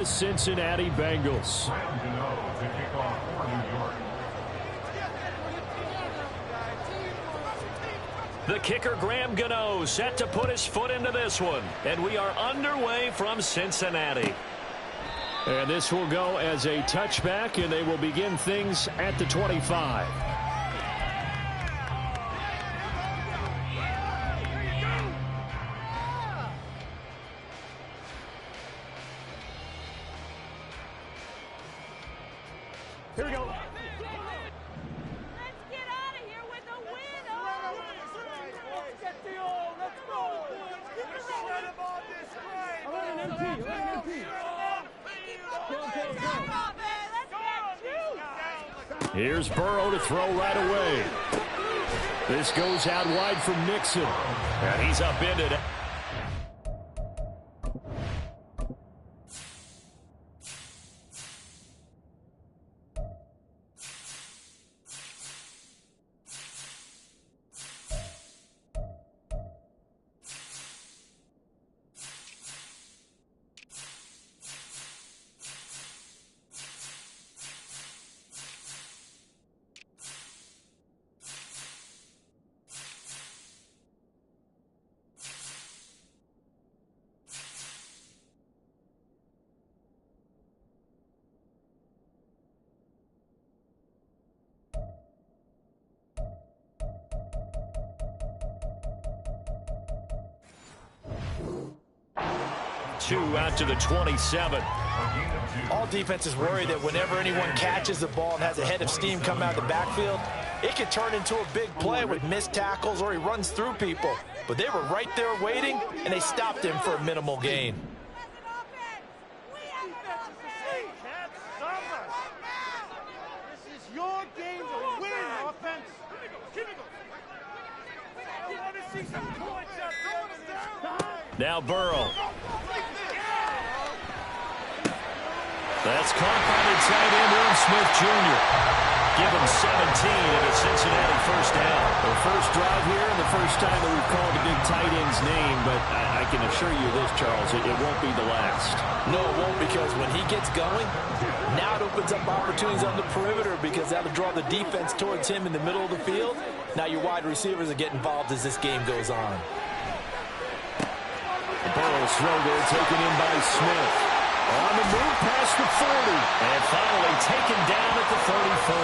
The Cincinnati Bengals. The kicker, Graham Gano, set to put his foot into this one. And we are underway from Cincinnati. And this will go as a touchback, and they will begin things at the 25. Here we go. Let's get out of here with a win. Let's get the all. Let's go. Get the shred of all this great. Here's Burrow to throw right away. This goes out wide from Nixon. And he's upended. Two out to the 27. All defenses worry that whenever anyone catches the ball and has a head of steam come out of the backfield, it can turn into a big play with missed tackles or he runs through people. But they were right there waiting, and they stopped him for a minimal gain. This is your game to win, offense. I want to see some points out there. Now Burrow. That's caught by the tight end, Irv Smith Jr. Give him 17 and a Cincinnati first down. The first drive here and the first time that we've called a big tight end's name, but I can assure you this, Charles, it won't be the last. No, it won't, because when he gets going, now it opens up opportunities on the perimeter because that'll draw the defense towards him in the middle of the field. Now your wide receivers will get involved as this game goes on. Burrow's throw there taken in by Smith. On the move past the 40. And finally taken down at the 34.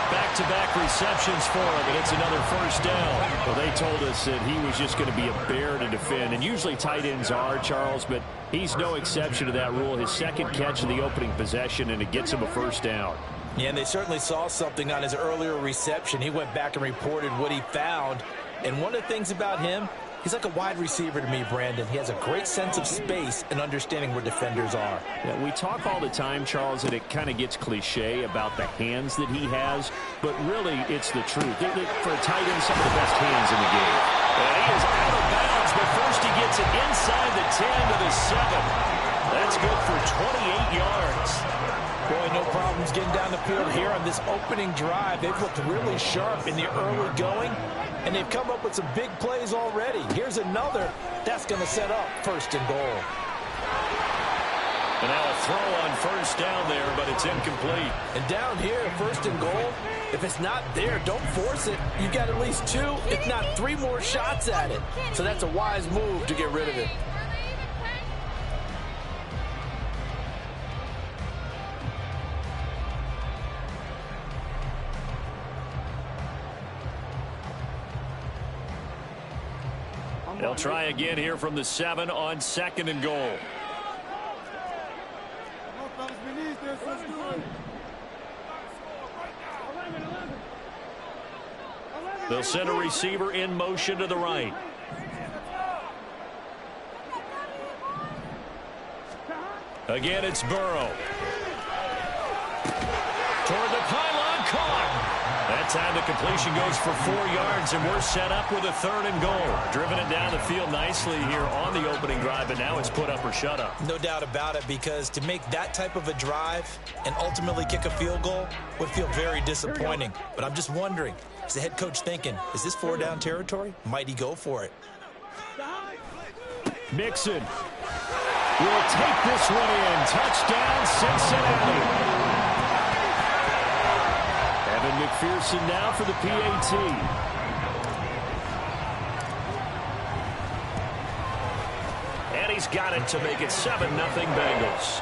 Back-to-back receptions for him, and it's another first down. Well, they told us that he was just going to be a bear to defend, and usually tight ends are, Charles, but he's no exception to that rule. His second catch of the opening possession, and it gets him a first down. Yeah, and they certainly saw something on his earlier reception. He went back and reported what he found. And one of the things about him, he's like a wide receiver to me, Brandon. He has a great sense of space and understanding where defenders are. Yeah, we talk all the time, Charles, and it kind of gets cliche about the hands that he has, but really it's the truth. For a tight end, some of the best hands in the game. And he is out of bounds, but first he gets it inside the 10 to the 7. That's good for 28 yards. Boy, no problems getting down the field here on this opening drive. They've looked really sharp in the early going, and they've come up with some big plays already. Here's another. That's going to set up first and goal. And now a throw on first down there, but it's incomplete. And down here, first and goal, if it's not there, don't force it. You've got at least 2, if not 3 more shots at it. So that's a wise move to get rid of it. They'll try again here from the 7 on second and goal. They'll send a receiver in motion to the right. Again, it's Burrow. Toward the pylon, caught. That time the completion goes for 4 yards, and we're set up with a third and goal. Driven it down the field nicely here on the opening drive, but now it's put up or shut up. No doubt about it, because to make that type of a drive and ultimately kick a field goal would feel very disappointing. But I'm just wondering, is the head coach thinking, is this 4-down territory? Might he go for it? Mixon. will take this one in. Touchdown, Cincinnati. Evan McPherson now for the PAT. And he's got it to make it 7-0 Bengals.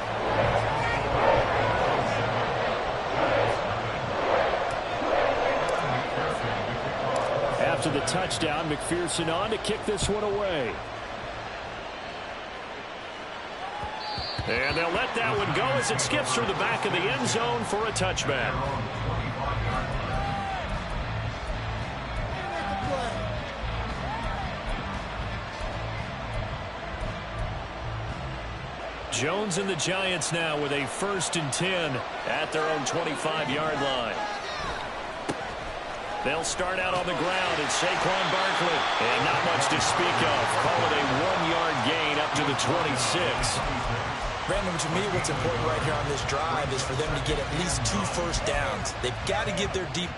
After the touchdown, McPherson on to kick this one away. And they'll let that one go as it skips through the back of the end zone for a touchback. Jones and the Giants now with a 1st and 10 at their own 25-yard line. They'll start out on the ground, and Saquon Barkley. And not much to speak of. Call it a 1-yard gain up to the 26. Brandon, to me, what's important right here on this drive is for them to get at least 2 first downs. They've got to give their deep...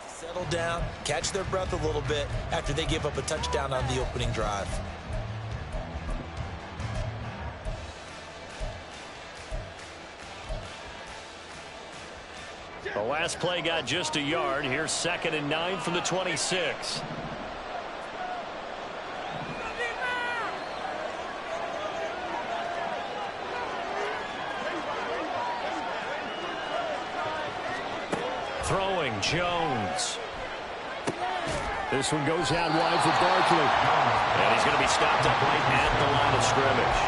Settle down, catch their breath a little bit after they give up a touchdown on the opening drive. The last play got just a yard. Here's 2nd and 9 from the 26. Throwing, Jones. This one goes out wide for Barkley. And he's going to be stopped up right at the line of scrimmage.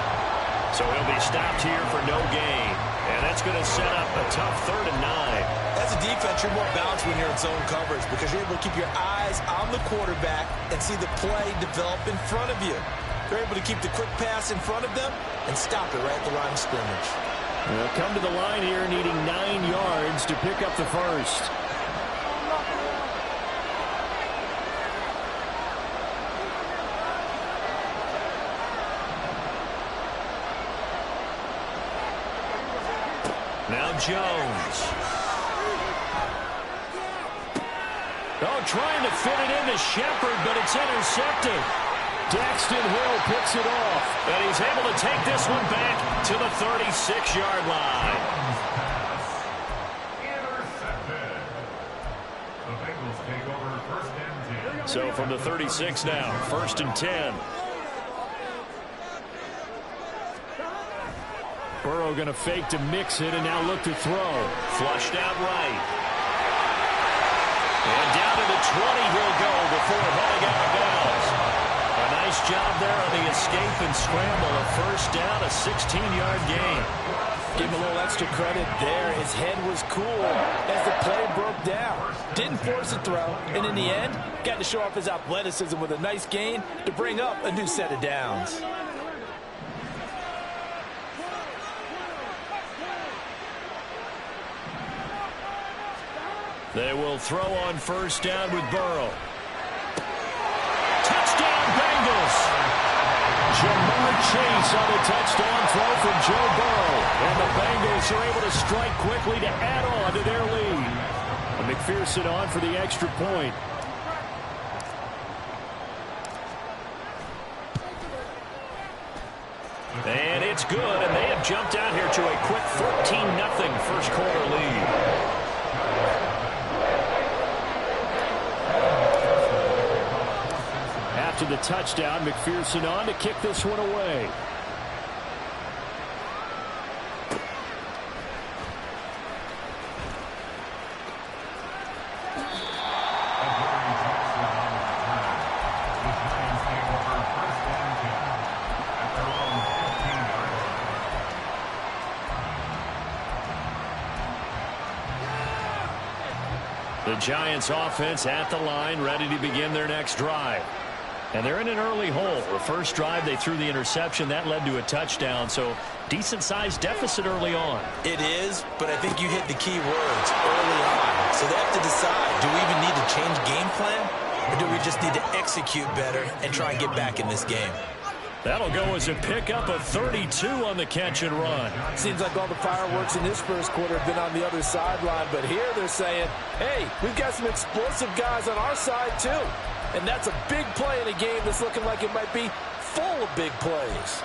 So he'll be stopped here for no gain. And that's going to set up a tough 3rd and 9. As a defense, you're more balanced when you're in zone coverage because you're able to keep your eyes on the quarterback and see the play develop in front of you. You're able to keep the quick pass in front of them and stop it right at the line of scrimmage. They'll come to the line here needing 9 yards to pick up the first. Now Jones. Oh, trying to fit it into Shepard, but it's intercepted. Daxton Hill picks it off. And he's able to take this one back to the 36-yard line. Intercepted. The Bengals take over 1st and 10. So from the 36 now, 1st and 10. Burrow going to fake to mix it and now look to throw. Flushed out right. And down to the 20 he'll go before heading out of bounds. A nice job there on the escape and scramble. A 1st down, a 16-yard gain. Give him a little extra credit there. His head was cool as the play broke down. Didn't force a throw, and in the end, got to show off his athleticism with a nice gain to bring up a new set of downs. They will throw on 1st down with Burrow. Touchdown, Bengals! Jamar Chase on the touchdown throw from Joe Burrow. And the Bengals are able to strike quickly to add on to their lead. And McPherson on for the extra point. And it's it's good, and they have jumped out here to a quick 14-0 first quarter lead. After the touchdown, McPherson on to kick this one away. The Giants offense at the line, ready to begin their next drive. And they're in an early hole. The first drive, they threw the interception. That led to a touchdown, so decent-sized deficit early on. It is, but I think you hit the key words early on. So they have to decide, do we even need to change game plan, or do we just need to execute better and try and get back in this game? That'll go as a pickup of 32 on the catch and run. Seems like all the fireworks in this first quarter have been on the other sideline, but here they're saying, hey, we've got some explosive guys on our side too. And that's a big play in a game that's looking like it might be full of big plays.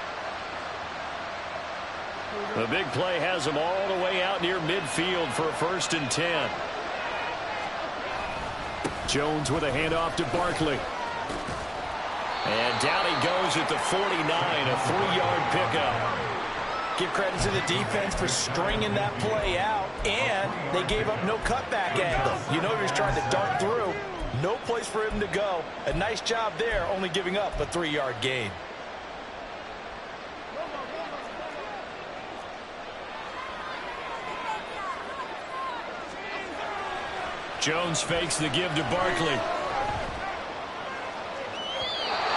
The big play has them all the way out near midfield for a 1st and 10. Jones with a handoff to Barkley. And down he goes at the 49, a 3-yard pickup. Give credit to the defense for stringing that play out, and they gave up no cutback angle. You know he was trying to dart through. No place for him to go. A nice job there, only giving up a 3-yard gain. Jones fakes the give to Barkley.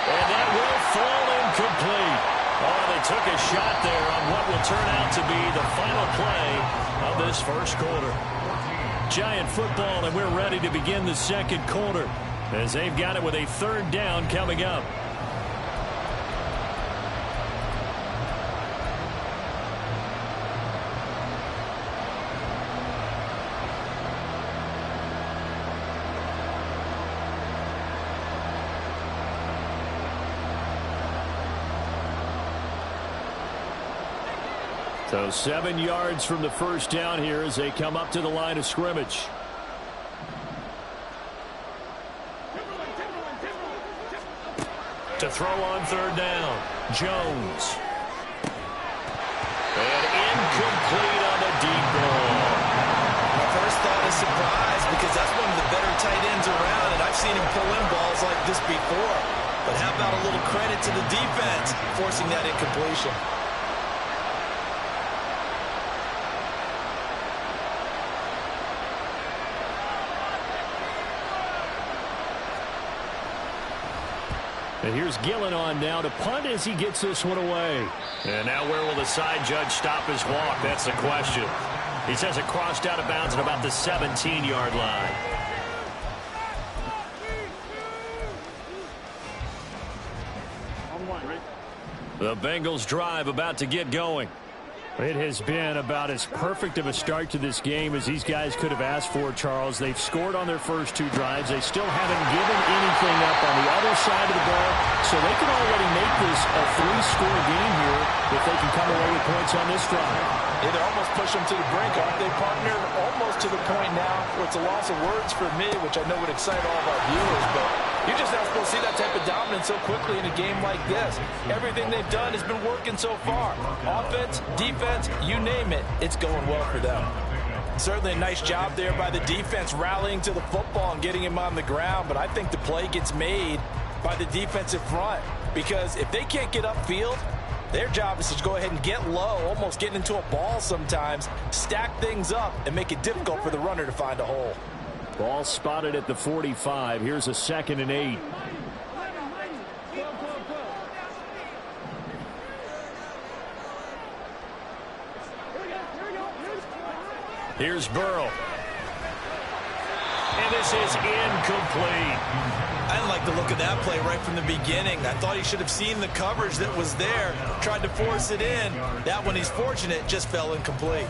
And that will fall incomplete. Oh, they took a shot there on what will turn out to be the final play of this first quarter. Giant football, and we're ready to begin the second quarter as they've got it with a 3rd down coming up. So 7 yards from the first down here as they come up to the line of scrimmage. To throw on 3rd down, Jones. And incomplete on the deep ball. My first thought is surprise, because that's one of the better tight ends around, and I've seen him pull in balls like this before. But how about a little credit to the defense forcing that incompletion? And here's Gillen on now to punt as he gets this one away. And now where will the side judge stop his walk? That's the question. He says it crossed out of bounds at about the 17-yard line. The Bengals drive about to get going. It has been about as perfect of a start to this game as these guys could have asked for, Charles. They've scored on their first 2 drives. They still haven't given anything up on the other side of the ball, so they can already make this a 3-score game here if they can come away with points on this drive. Yeah, they're almost pushing them to the brink, aren't they, partner? Almost to the point now where it's a loss of words for me, which I know would excite all of our viewers, but you're just not supposed to see that type of dominance so quickly in a game like this. Everything they've done has been working so far. Offense, defense, you name it, it's going well for them. Certainly a nice job there by the defense rallying to the football and getting him on the ground, but I think the play gets made by the defensive front, because if they can't get upfield, their job is to go ahead and get low, almost getting into a ball sometimes, stack things up, and make it difficult for the runner to find a hole. Ball spotted at the 45. Here's a 2nd and 8. Here's Burrow. And this is incomplete. I didn't like the look of that play right from the beginning. I thought he should have seen the coverage that was there, tried to force it in. That one, he's fortunate, just fell incomplete.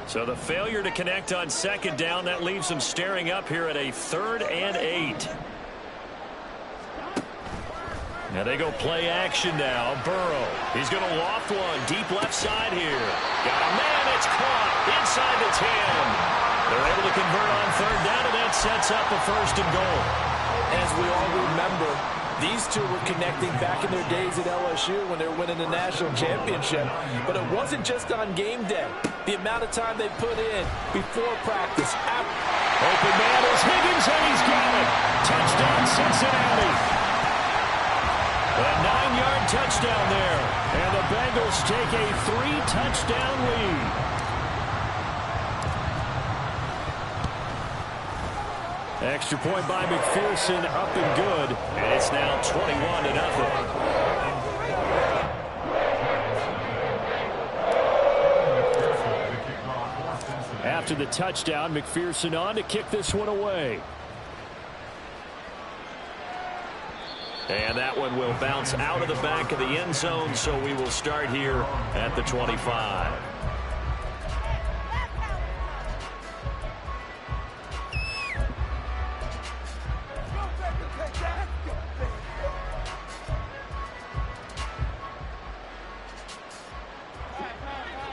So the failure to connect on second down, that leaves them staring up here at a 3rd and 8. Now they go play action now. Burrow. He's going to loft one. Deep left side here. Got a man. It's caught inside the 10. They're able to convert on 3rd down, and that sets up a 1st and goal. As we all remember, these two were connecting back in their days at LSU when they were winning the national championship. But it wasn't just on game day. The amount of time they put in before practice. Open man is Higgins, and he's got it. Touchdown, Cincinnati. A 9-yard touchdown there. And the Bengals take a 3-touchdown lead. Extra point by McPherson, up and good. And it's now 21-0. After the touchdown, McPherson on to kick this one away. And that one will bounce out of the back of the end zone, so we will start here at the 25.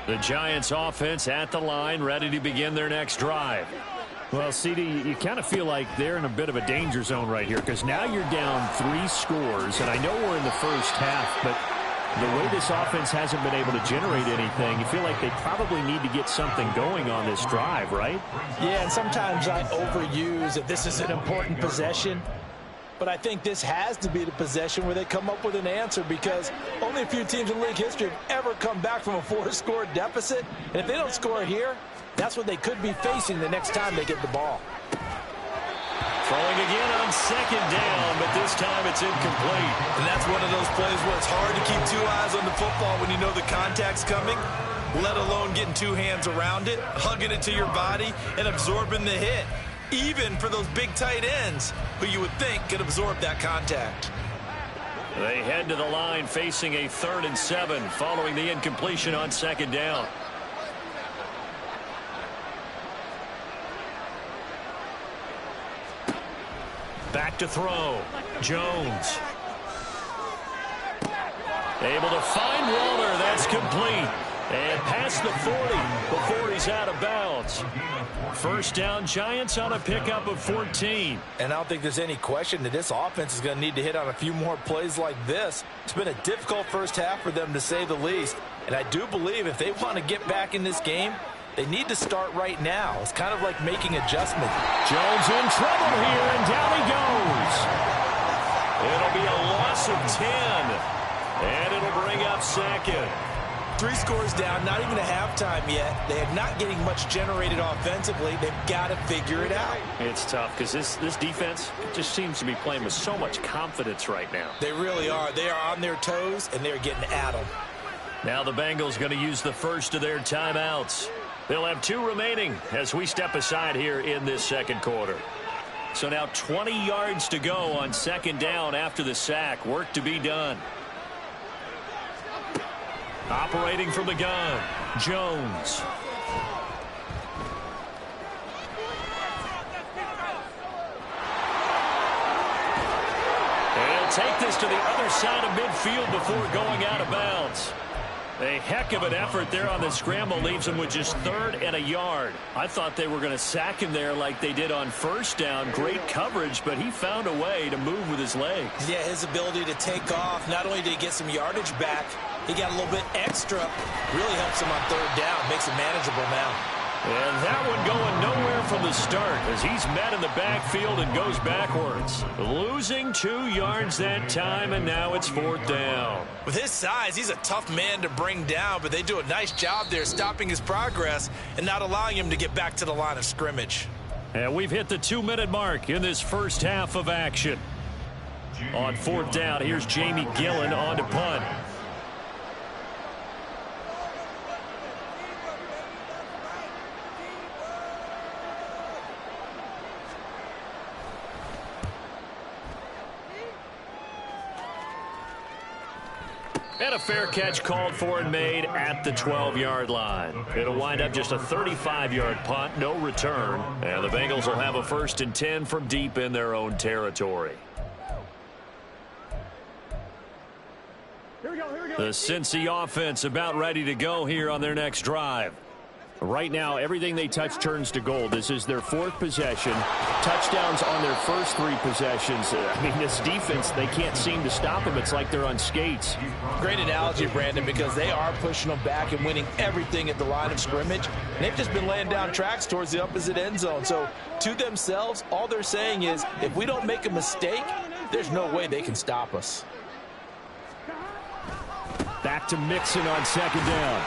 The Giants offense at the line, ready to begin their next drive. Well, CD, you kind of feel like they're in a bit of a danger zone right here because now you're down 3 scores, and I know we're in the first half, but the way this offense hasn't been able to generate anything, you feel like they probably need to get something going on this drive, right? Yeah, and sometimes I overuse that this is an important possession. But I think this has to be the possession where they come up with an answer because only a few teams in league history have ever come back from a 4-score deficit. And if they don't score here, that's what they could be facing the next time they get the ball. Throwing again on second down, but this time it's incomplete. And that's one of those plays where it's hard to keep 2 eyes on the football when you know the contact's coming, let alone getting 2 hands around it, hugging it to your body, and absorbing the hit. Even for those big tight ends who you would think could absorb that contact. They head to the line facing a 3rd and 7 following the incompletion on second down. Back to throw. Jones. Able to find Waller. That's complete. And past the 40 before he's out of bounds. First down, Giants on a pickup of 14. And I don't think there's any question that this offense is going to need to hit on a few more plays like this. It's been a difficult first half for them, to say the least. And I do believe if they want to get back in this game, they need to start right now. It's kind of like making adjustments. Jones in trouble here, and down he goes. It'll be a loss of 10. And it'll bring up second. 3 scores down, not even a halftime yet. They are not getting much generated offensively. They've got to figure it out. It's tough because this defense just seems to be playing with so much confidence right now. They really are. They are on their toes, and they're getting at them. Now the Bengals going to use the first of their timeouts. They'll have 2 remaining as we step aside here in this second quarter. So now 20 yards to go on second down after the sack. Work to be done. Operating from the gun, Jones. And he'll take this to the other side of midfield before going out of bounds. A heck of an effort there on the scramble leaves him with just 3rd and a yard. I thought they were going to sack him there like they did on first down. Great coverage, but he found a way to move with his legs. Yeah, his ability to take off, not only did he get some yardage back, he got a little bit extra. Really helps him on 3rd down, makes it manageable now. And that one going nowhere from the start as he's met in the backfield and goes backwards. Losing 2 yards that time, and now it's 4th down. With his size, he's a tough man to bring down, but they do a nice job there stopping his progress and not allowing him to get back to the line of scrimmage. And we've hit the 2-minute mark in this first half of action. On 4th down, here's Jamie Gillen on to punt. And a fair catch called for and made at the 12-yard line. It'll wind up just a 35-yard punt, no return. And the Bengals will have a 1st and 10 from deep in their own territory. The Cincy offense about ready to go here on their next drive. Right now, everything they touch turns to gold. This is their 4th possession. Touchdowns on their first 3 possessions. I mean, this defense, they can't seem to stop them. It's like they're on skates. Great analogy, Brandon, because they are pushing them back and winning everything at the line of scrimmage. And they've just been laying down tracks towards the opposite end zone. So, to themselves, all they're saying is, if we don't make a mistake, there's no way they can stop us. Back to Mixon on 2nd down.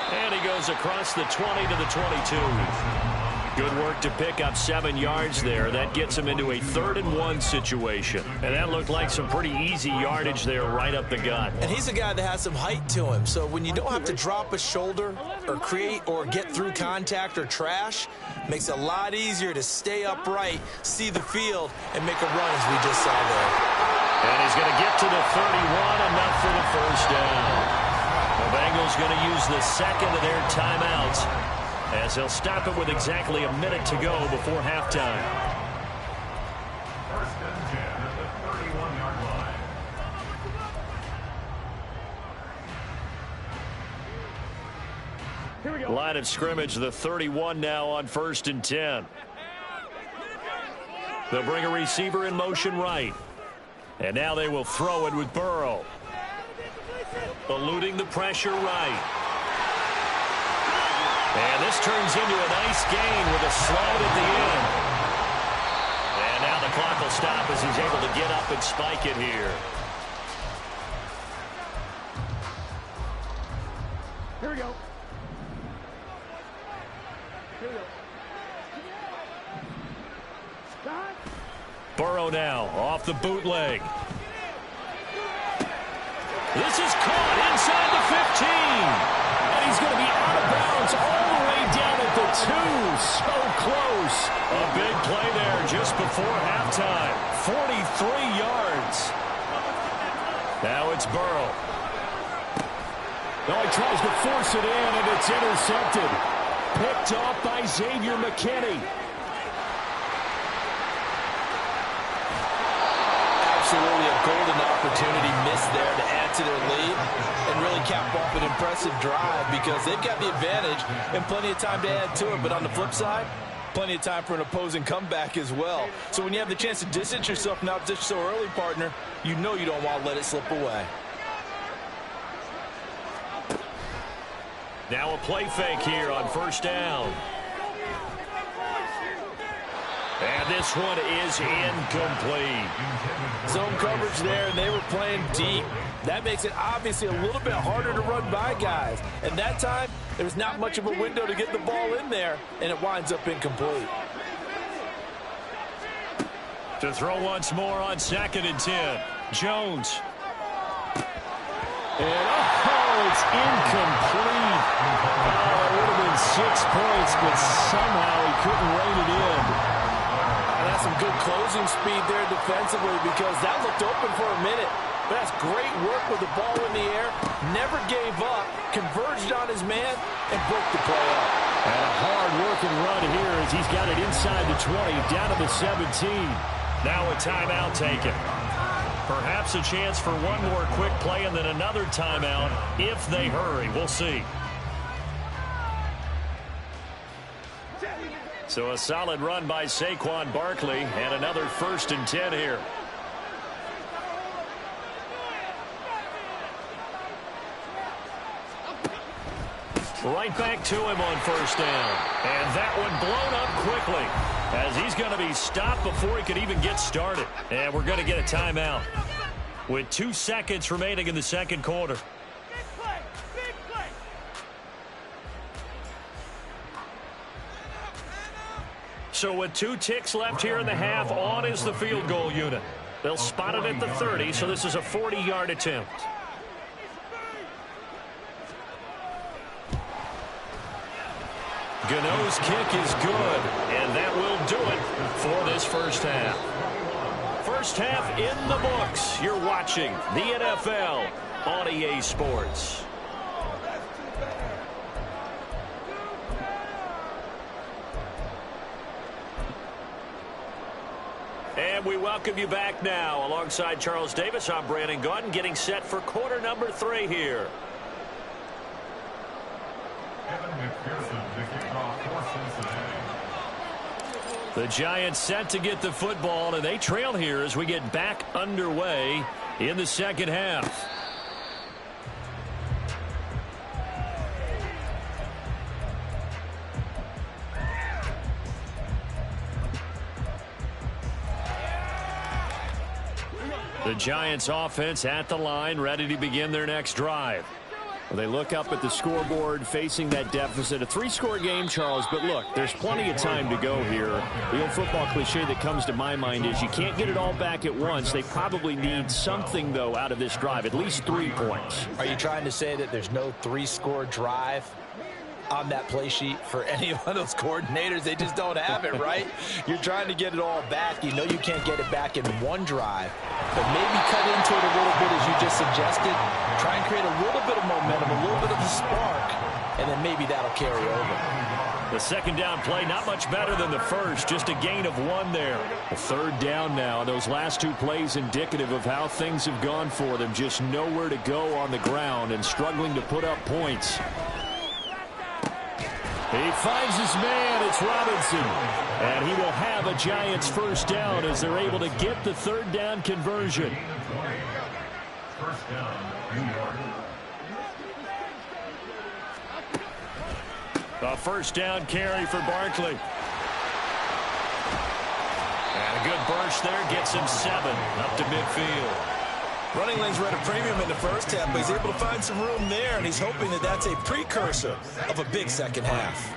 And he goes across the 20 to the 22. Good work to pick up 7 yards there. That gets him into a 3rd and 1 situation. And that looked like some pretty easy yardage there right up the gut. And he's a guy that has some height to him. So when you don't have to drop a shoulder or create or get through contact or trash, makes it a lot easier to stay upright, see the field, and make a run as we just saw there. And he's going to get to the 31, enough for the 1st down. The Bengals going to use the 2nd of their timeouts as they'll stop it with exactly a minute to go before halftime. 1st and 10 at the 31-yard line. Line of scrimmage, the 31 now on 1st and 10. They'll bring a receiver in motion right. And now they will throw it with Burrow. Eluding the pressure right. And this turns into a nice gain with a slide at the end. And now the clock will stop as he's able to get up and spike it here. Here we go. Here we go. Start. Burrow now off the bootleg. This is caught inside the 15. And he's going to be out of bounds all the way down at the 2. So close. A big play there just before halftime. 43 yards. Now it's Burrow. Now he tries to force it in, and it's intercepted. Picked off by Xavier McKinney. Absolutely a golden opportunity missed there to add to their lead and really cap off an impressive drive because they've got the advantage and plenty of time to add to it. But on the flip side, plenty of time for an opposing comeback as well. So when you have the chance to distance yourself from opposition so early, partner, you know you don't want to let it slip away. Now a play fake here on 1st down. And this one is incomplete. Zone coverage there, and they were playing deep. That makes it obviously a little bit harder to run by guys. And that time, there's not much of a window to get the ball in there, and it winds up incomplete. To throw once more on 2nd and 10. Jones. And it's incomplete. Oh, it would have been 6 points, but somehow he couldn't rein it in. That's some good closing speed there defensively because that looked open for a minute. But that's great work with the ball in the air. Never gave up, converged on his man, and broke the play up. And a hard-working run here as he's got it inside the 20, down to the 17. Now a timeout taken. Perhaps a chance for one more quick play and then another timeout if they hurry. We'll see. So a solid run by Saquon Barkley and another 1st and 10 here. Right back to him on 1st down. And that one blown up quickly as he's going to be stopped before he could even get started. And we're going to get a timeout with 2 seconds remaining in the 2nd quarter. So with 2 ticks left here in the half, on is the field goal unit. They'll spot it at the 30, so this is a 40-yard attempt. Gano's kick is good, and that will do it for this 1st half. 1st half in the books. You're watching the NFL on EA Sports. And we welcome you back now. Alongside Charles Davis, I'm Brandon Gaudin, getting set for quarter number 3 here. Evan McPherson to kick off for Cincinnati. The Giants set to get the football, and they trail here as we get back underway in the second half. The Giants offense at the line, ready to begin their next drive. Well, they look up at the scoreboard facing that deficit. A 3-score game, Charles, but look, there's plenty of time to go here. The old football cliche that comes to my mind is you can't get it all back at once. They probably need something, though, out of this drive, at least 3 points. Are you trying to say that there's no 3-score drive on that play sheet for any of those coordinators? They just don't have it, right? You're trying to get it all back. You know you can't get it back in one drive, but maybe cut into it a little bit as you just suggested. Try and create a little bit of momentum, a little bit of a spark, and then maybe that'll carry over. The second down play, not much better than the first, just a gain of 1 there. A third down now. Those last 2 plays indicative of how things have gone for them. Just nowhere to go on the ground and struggling to put up points. He finds his man. It's Robinson. And he will have a Giants first down as they're able to get the third down conversion. First down, New York. A first down carry for Barkley. And a good burst there gets him 7 up to midfield. Running lanes were at a premium in the first half, but he's able to find some room there, and he's hoping that that's a precursor of a big second half.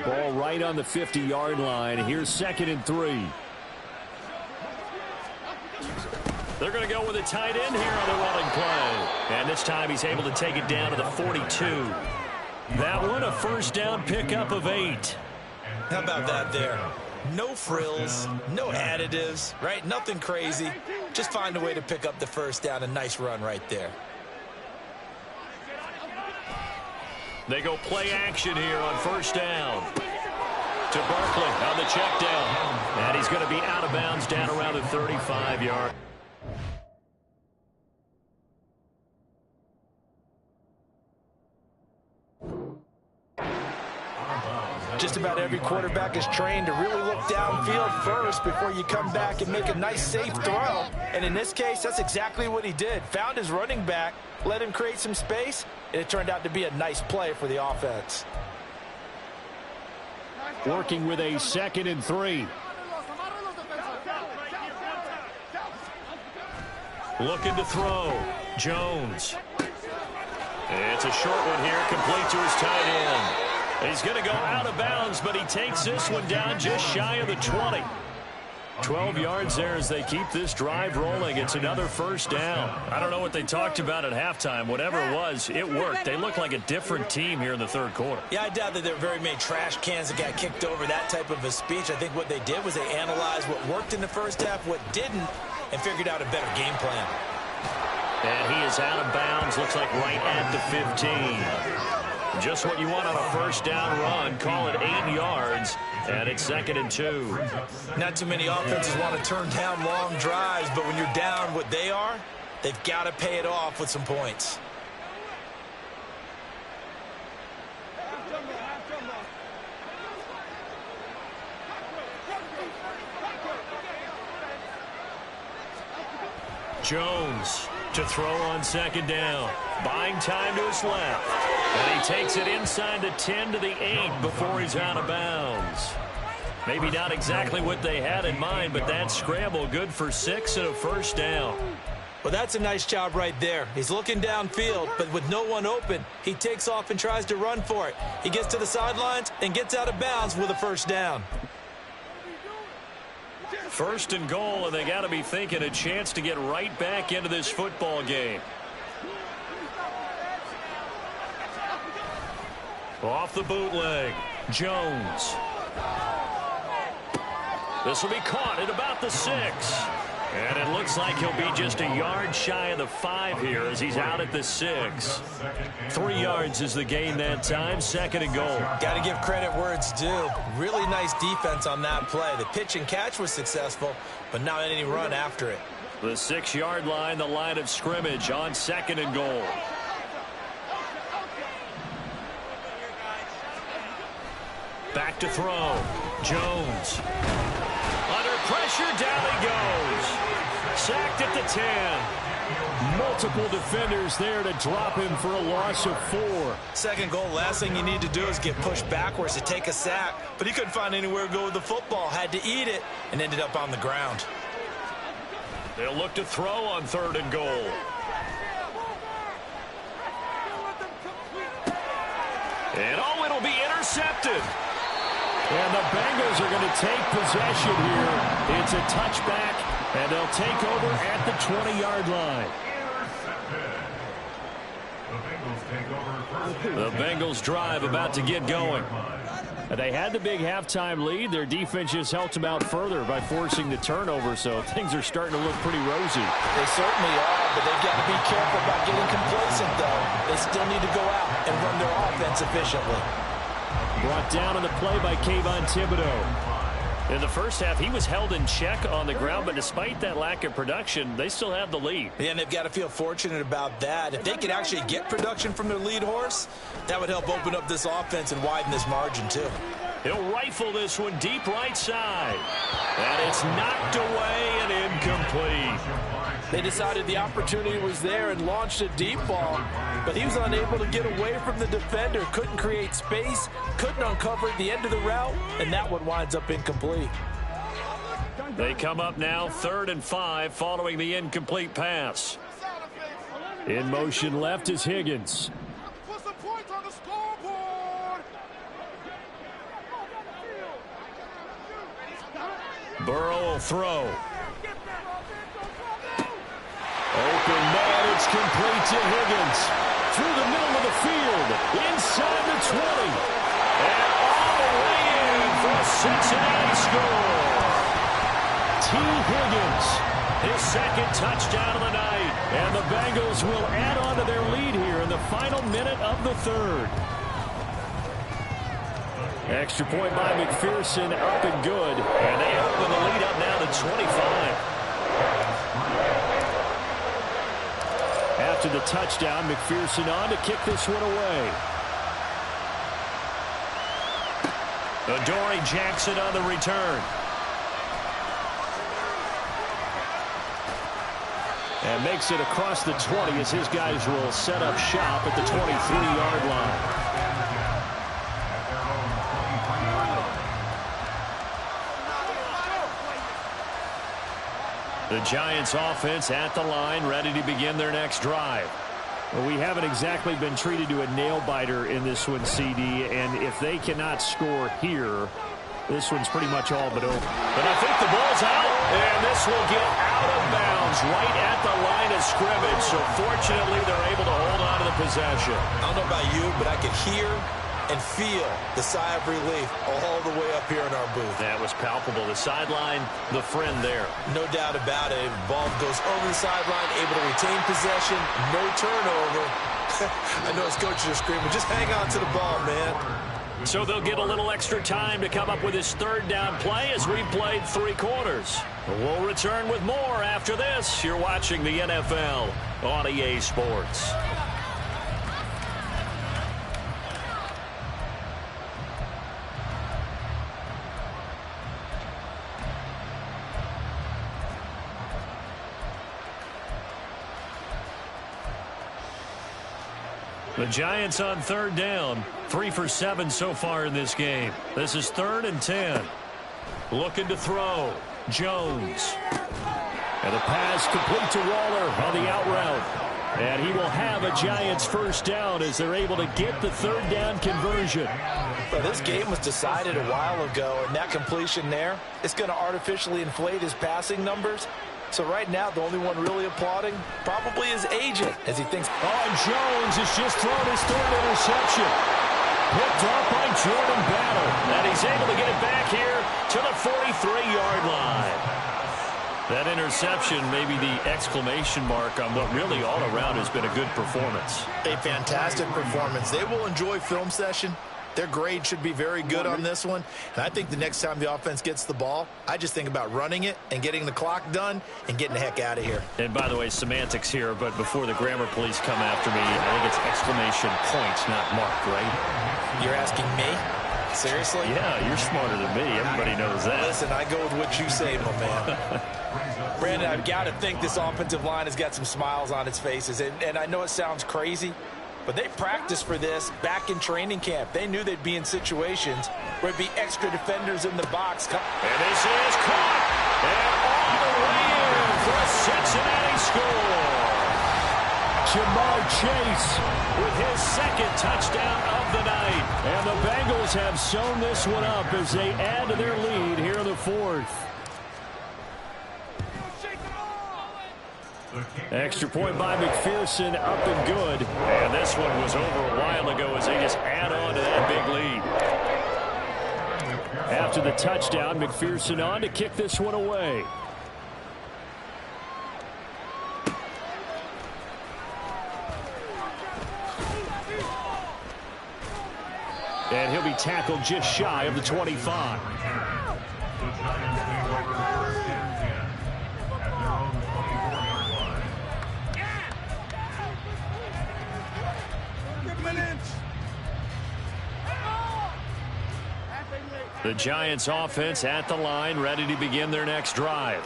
Ball right on the 50-yard line. Here's 2nd and 3. They're going to go with a tight end here on the running play. And this time he's able to take it down to the 42. That one a first down pickup of 8. How about that there? No frills, no additives, right? Nothing crazy. Just find a way to pick up the first down. A nice run right there. They go play action here on first down. To Barkley on the check down. And he's going to be out of bounds down around the 35-yard. Just about every quarterback is trained to really look downfield first before you come back and make a nice, safe throw. And in this case, that's exactly what he did. Found his running back, let him create some space, and it turned out to be a nice play for the offense. Working with a 2nd and 3. Looking to throw. Jones. It's a short one here, complete to his tight end. He's going to go out of bounds, but he takes this one down just shy of the 20. 12 yards there as they keep this drive rolling. It's another first down. I don't know what they talked about at halftime. Whatever it was, it worked. They look like a different team here in the third quarter. Yeah, I doubt that there were very many trash cans that got kicked over, that type of a speech. I think what they did was they analyzed what worked in the first half, what didn't, and figured out a better game plan. And he is out of bounds, looks like right at the 15. Just what you want on a first down run. Call it 8 yards, and it's 2nd and 2. Not too many offenses want to turn down long drives, but when you're down what they are, they've got to pay it off with some points. Jones to throw on 2nd down. Buying time to his left. And he takes it inside the 10 to the 8 before he's out of bounds. Maybe not exactly what they had in mind, but that scramble good for 6 and a first down. Well, that's a nice job right there. He's looking downfield, but with no one open, he takes off and tries to run for it. He gets to the sidelines and gets out of bounds with a first down. First and goal, and they got to be thinking a chance to get right back into this football game. Off the bootleg, Jones. This will be caught at about the 6. And it looks like he'll be just a yard shy of the 5 here as he's out at the 6. 3 yards is the gain that time. 2nd and goal. Got to give credit where it's due. Really nice defense on that play. The pitch and catch was successful, but not any run after it. The 6-yard line, the line of scrimmage on 2nd and goal. Back to throw. Jones. Under pressure, down he goes. Sacked at the 10. Multiple defenders there to drop him for a loss of 4. 2nd goal, last thing you need to do is get pushed backwards to take a sack. But he couldn't find anywhere to go with the football. Had to eat it and ended up on the ground. They'll look to throw on 3rd and goal. And oh, it'll be intercepted. And the Bengals are going to take possession here. It's a touchback, and they'll take over at the 20-yard line. The Bengals drive about to get going. They had the big halftime lead. Their defense just helped them out further by forcing the turnover, so things are starting to look pretty rosy. They certainly are, but they've got to be careful about getting complacent, though. They still need to go out and run their offense efficiently. Brought down on the play by Kayvon Thibodeau. In the first half, he was held in check on the ground, but despite that lack of production, they still have the lead. Yeah, and they've got to feel fortunate about that. If they could actually get production from their lead horse, that would help open up this offense and widen this margin, too. He'll rifle this one deep right side. And it's knocked away and incomplete. They decided the opportunity was there and launched a deep ball, but he was unable to get away from the defender, couldn't create space, couldn't uncover the end of the route, and that one winds up incomplete. They come up now 3rd and 5 following the incomplete pass. In motion left is Higgins. Put some points on the scoreboard. Burrow will throw. Open man, it's complete to Higgins. Through the middle of the field, inside the 20. And all the way in for a Cincinnati score. T. Higgins, his 2nd touchdown of the night. And the Bengals will add on to their lead here in the final minute of the 3rd. Extra point by McPherson, up and good. And they open the lead up now to 25. After the touchdown, McPherson on to kick this one away. Adoree Jackson on the return. And makes it across the 20 as his guys will set up shop at the 23-yard line. The Giants offense at the line, ready to begin their next drive. Well, we haven't exactly been treated to a nail-biter in this one, CD, and if they cannot score here, this one's pretty much all but over. But I think the ball's out, and this will get out of bounds right at the line of scrimmage, so fortunately they're able to hold on to the possession. I don't know about you, but I could hear and feel the sigh of relief all the way up here in our booth. That was palpable. The sideline, the friend there. No doubt about it. Ball goes over the sideline, able to retain possession, no turnover. I know his coaches are screaming, just hang on to the ball, man. So they'll get a little extra time to come up with his 3rd down play as we've played 3 quarters. We'll return with more after this. You're watching the NFL on EA Sports. The Giants on 3rd down. 3 for 7 so far in this game. This is 3rd and 10. Looking to throw. Jones. And the pass complete to Waller on the out route. And he will have a Giants 1st down as they're able to get the 3rd down conversion. Well, this game was decided a while ago, and that completion there, it's going to artificially inflate his passing numbers. So right now, the only one really applauding probably his agent as he thinks. Oh, and Jones has just thrown his 3rd interception. Picked off by Jordan Battle. And he's able to get it back here to the 43-yard line. That interception may be the exclamation mark on what really all around has been a good performance. A fantastic performance. They will enjoy film session. Their grade should be very good on this one. And I think the next time the offense gets the ball, I just think about running it and getting the clock done and getting the heck out of here. And by the way, semantics here, but before the grammar police come after me, I think it's exclamation point, not mark, right? You're asking me? Seriously? Yeah, you're smarter than me. Everybody knows that. Listen, I go with what you say, my man. Brandon, I've got to think this offensive line has got some smiles on its faces. And I know it sounds crazy, but they practiced for this back in training camp. They knew they'd be in situations where it'd be extra defenders in the box. And this is caught. And all the way in for a Cincinnati score. Jamar Chase with his second touchdown of the night. And the Bengals have sewn this one up as they add to their lead here in the fourth. Extra point by McPherson, up and good. And this one was over a while ago as they just add on to that big lead. After the touchdown, McPherson on to kick this one away. And he'll be tackled just shy of the 25. The Giants offense at the line, ready to begin their next drive.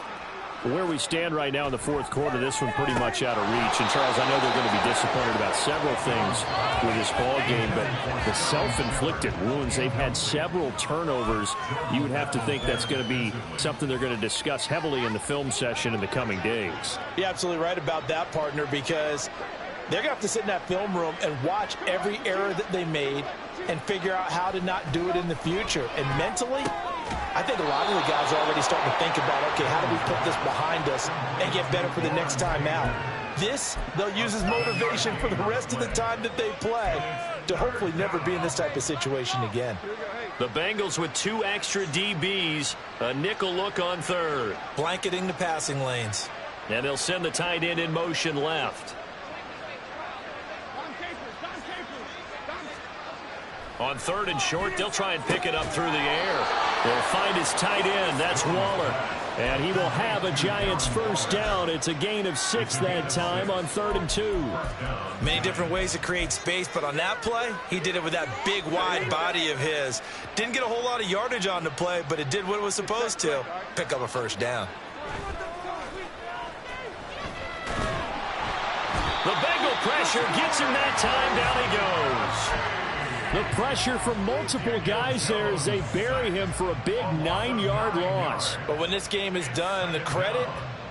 Where we stand right now in the fourth quarter, this one pretty much out of reach. And, Charles, I know they're going to be disappointed about several things with this ball game, but the self-inflicted wounds, they've had several turnovers. You would have to think that's going to be something they're going to discuss heavily in the film session in the coming days. You're absolutely right about that, partner, because they're going to have to sit in that film room and watch every error that they made and figure out how to not do it in the future. And mentally, I think a lot of the guys are already starting to think about, okay, how do we put this behind us and get better for the next time out? This, they'll use as motivation for the rest of the time that they play to hopefully never be in this type of situation again. The Bengals with two extra DBs, a nickel look on third. Blanketing the passing lanes. And they'll send the tight end in motion left. On third and short, they'll try and pick it up through the air. They'll find his tight end. That's Waller. And he will have a Giants first down. It's a gain of 6 that time on 3rd and 2. Many different ways to create space, but on that play, he did it with that big, wide body of his. Didn't get a whole lot of yardage on the play, but it did what it was supposed to. Pick up a first down. The Bengal pressure gets him that time. Down he goes. The pressure from multiple guys there as they bury him for a big 9-yard loss. But when this game is done, the credit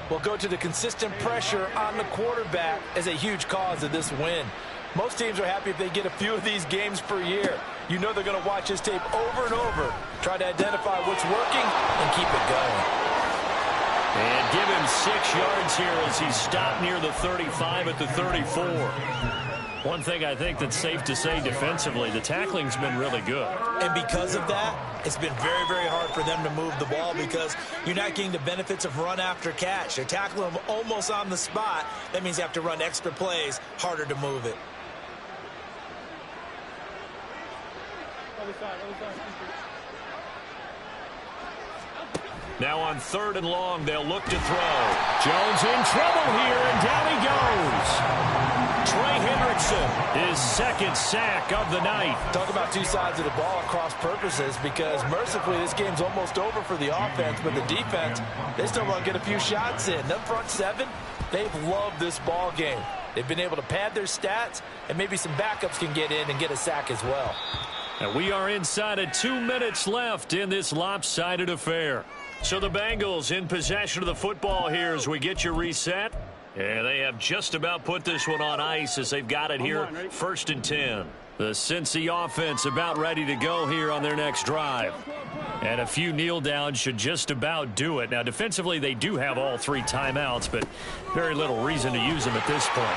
will go to the consistent pressure on the quarterback as a huge cause of this win. Most teams are happy if they get a few of these games per year. You know they're going to watch this tape over and over, try to identify what's working and keep it going. And give him 6 yards here as he's stopped near the 35 at the 34. One thing I think that's safe to say defensively, the tackling's been really good. And because of that, it's been very, very hard for them to move the ball because you're not getting the benefits of run after catch. They're tackling them almost on the spot. That means you have to run extra plays, harder to move it. Now on 3rd and long, they'll look to throw. Jones in trouble here, and down he goes. Trey Hendrickson, his 2nd sack of the night. Talk about two sides of the ball at cross purposes because mercifully this game's almost over for the offense, but the defense, they still want to get a few shots in. Them front 7, they've loved this ball game. They've been able to pad their stats, and maybe some backups can get in and get a sack as well. And we are inside of 2 minutes left in this lopsided affair. So the Bengals in possession of the football here as we get you reset. And they have just about put this one on ice as they've got it here, 1st and 10. The Cincy offense about ready to go here on their next drive. And a few kneel downs should just about do it. Now, defensively, they do have all 3 timeouts, but very little reason to use them at this point.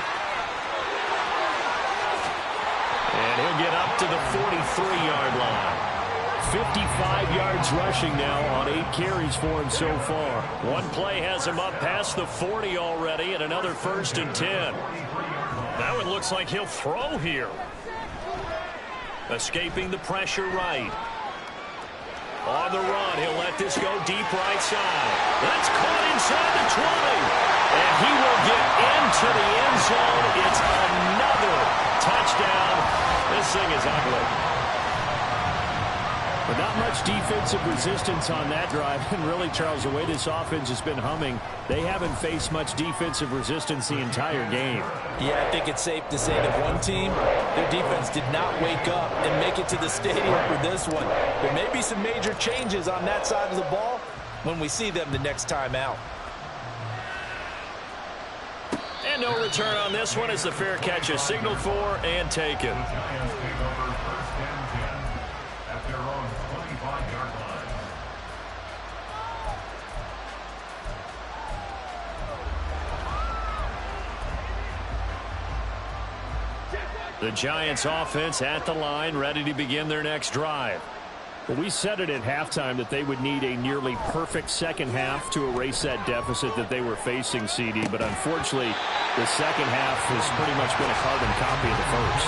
And he'll get up to the 43-yard line. 55 yards rushing now on 8 carries for him so far. One play has him up past the 40 already, and another 1st and 10. That one looks like he'll throw here. Escaping the pressure right. On the run, he'll let this go deep right side. That's caught inside the 20. And he will get into the end zone. It's another touchdown. This thing is ugly. But not much defensive resistance on that drive. And really, Charles, the way this offense has been humming, they haven't faced much defensive resistance the entire game. Yeah, I think it's safe to say that one team, their defense did not wake up and make it to the stadium for this one. There may be some major changes on that side of the ball when we see them the next time out. And no return on this one as the fair catch is signaled for and taken. The Giants offense at the line, ready to begin their next drive. Well, we said it at halftime that they would need a nearly perfect second half to erase that deficit that they were facing, CD. But unfortunately, the second half has pretty much been a carbon copy of the first.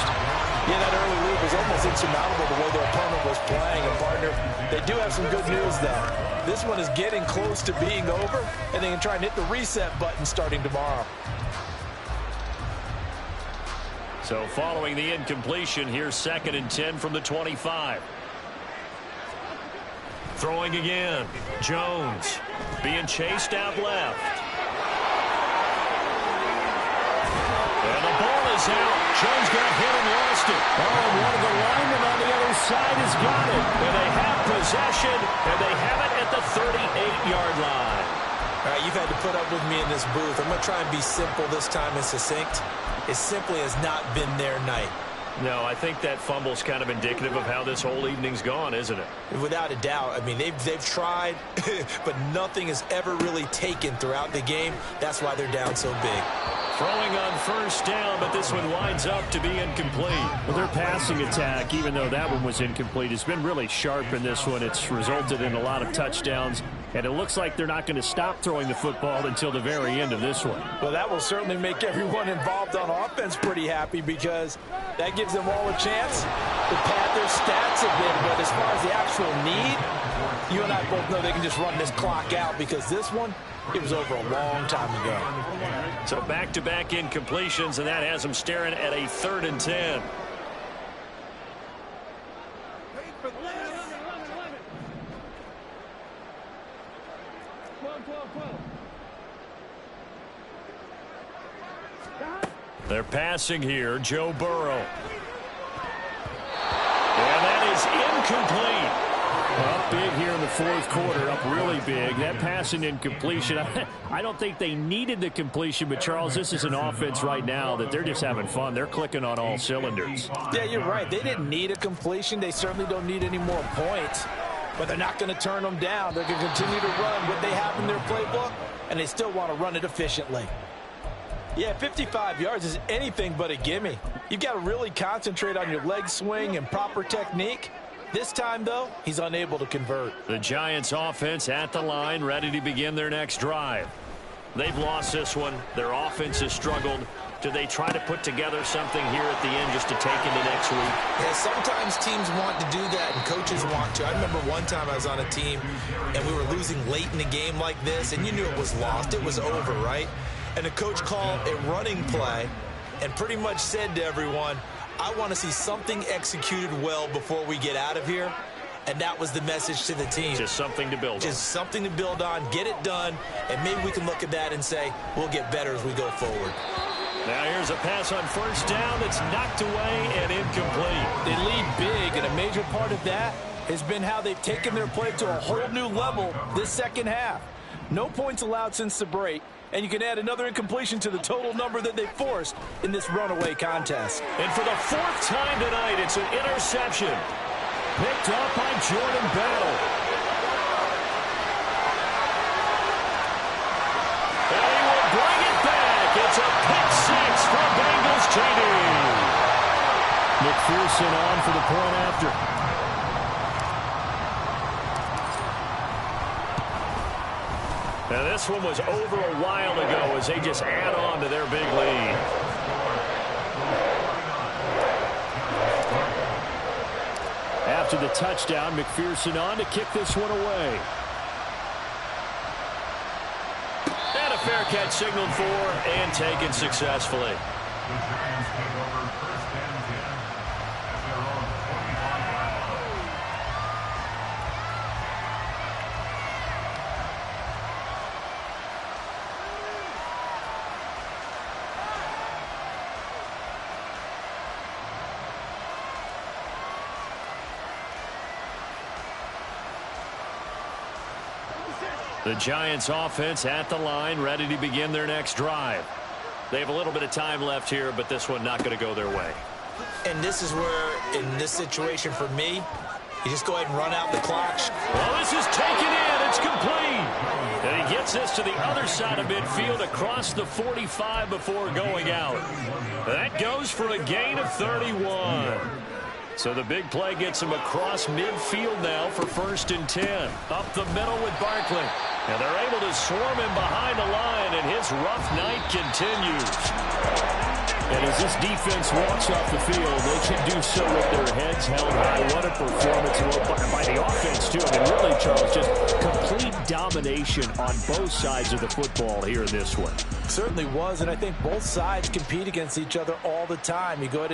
Yeah, that early lead was almost insurmountable the way their opponent was playing. And, partner, they do have some good news, though. This one is getting close to being over, and they can try and hit the reset button starting tomorrow. So following the incompletion, here's 2nd and 10 from the 25. Throwing again. Jones being chased out left. And the ball is out. Jones got hit and lost it. Oh, and one of the linemen on the other side has got it. And they have possession, and they have it at the 38-yard line. All right, you've had to put up with me in this booth. I'm going to try and be simple this time and succinct. It simply has not been their night. No, I think that fumble's kind of indicative of how this whole evening's gone, isn't it? Without a doubt. I mean, they've tried, but nothing is ever really taken throughout the game. That's why they're down so big. Throwing on 1st down, but this one winds up to be incomplete. Well, their passing attack, even though that one was incomplete, has been really sharp in this one. It's resulted in a lot of touchdowns, and it looks like they're not going to stop throwing the football until the very end of this one. Well, that will certainly make everyone involved on offense pretty happy because that gives them all a chance to pad their stats a bit. But as far as the actual need, you and I both know they can just run this clock out because this one, it was over a long time ago. So back-to-back incompletions, and that has them staring at a 3rd and 10. They're passing here, Joe Burrow. And that is incomplete. Up big here in the 4th quarter, up really big. That passing incompletion, I don't think they needed the completion, but Charles, this is an offense right now that they're just having fun. They're clicking on all cylinders. Yeah, you're right. They didn't need a completion. They certainly don't need any more points, but they're not going to turn them down. They're going to continue to run what they have in their playbook, and they still want to run it efficiently. Yeah, 55 yards is anything but a gimme. You've got to really concentrate on your leg swing and proper technique. This time, though, he's unable to convert. The Giants offense at the line, ready to begin their next drive. They've lost this one. Their offense has struggled. Do they try to put together something here at the end just to take into next week? Yeah, sometimes teams want to do that and coaches want to. I remember one time I was on a team and we were losing late in a game like this, and you knew it was lost. It was over, right? And the coach called a running play and pretty much said to everyone, I want to see something executed well before we get out of here. And that was the message to the team. Just something to build on. Just something to build on, get it done, and maybe we can look at that and say, we'll get better as we go forward. Now here's a pass on 1st down that's knocked away and incomplete. They lead big, and a major part of that has been how they've taken their play to a whole new level this second half. No points allowed since the break, and you can add another incompletion to the total number that they forced in this runaway contest. And for the 4th time tonight, it's an interception. Picked up by Jordan Bell. And he will bring it back. It's a pick 6 for Bengals TD. McPherson on for the point after. Now, this one was over a while ago as they just add on to their big lead. After the touchdown, McPherson on to kick this one away. And a fair catch signaled for and taken successfully. The Giants take over first and 10 at their own 25-yard line. The Giants offense at the line, ready to begin their next drive. They have a little bit of time left here, but this one not going to go their way. And this is where, in this situation for me, you just go ahead and run out the clock. Well, this is taken in. It's complete. And he gets this to the other side of midfield across the 45 before going out. That goes for a gain of 31. So the big play gets him across midfield now for 1st and 10. Up the middle with Barkley. And they're able to swarm him behind the line, and his rough night continues. And as this defense walks off the field, they can do so with their heads held high. What a performance by the offense, too. I mean, really, Charles, just complete domination on both sides of the football here in this one. Certainly was, and I think both sides compete against each other all the time. You go to